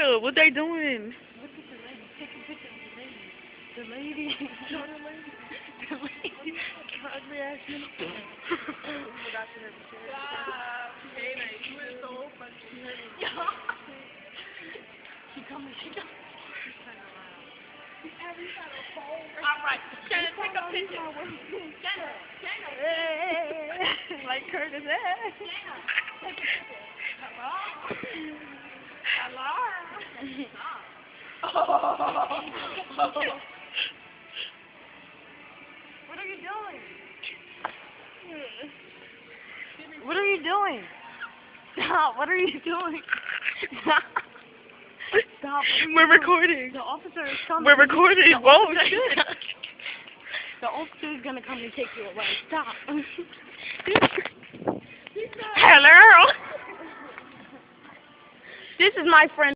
makeup. What they doing? Look at the lady. Take a picture of the lady. The lady. Show the lady. The lady. Ugly ass minister. She coming. She coming. Alright, Shannon, take a picture. Shannon. Like Curtis. What are you doing? What are you doing? Stop. What are you doing? Stop. Stop. We're recording. The officer is coming. We're recording. Whoa, shit. The officer is gonna come and take you away. Stop. Hello. This is my friend.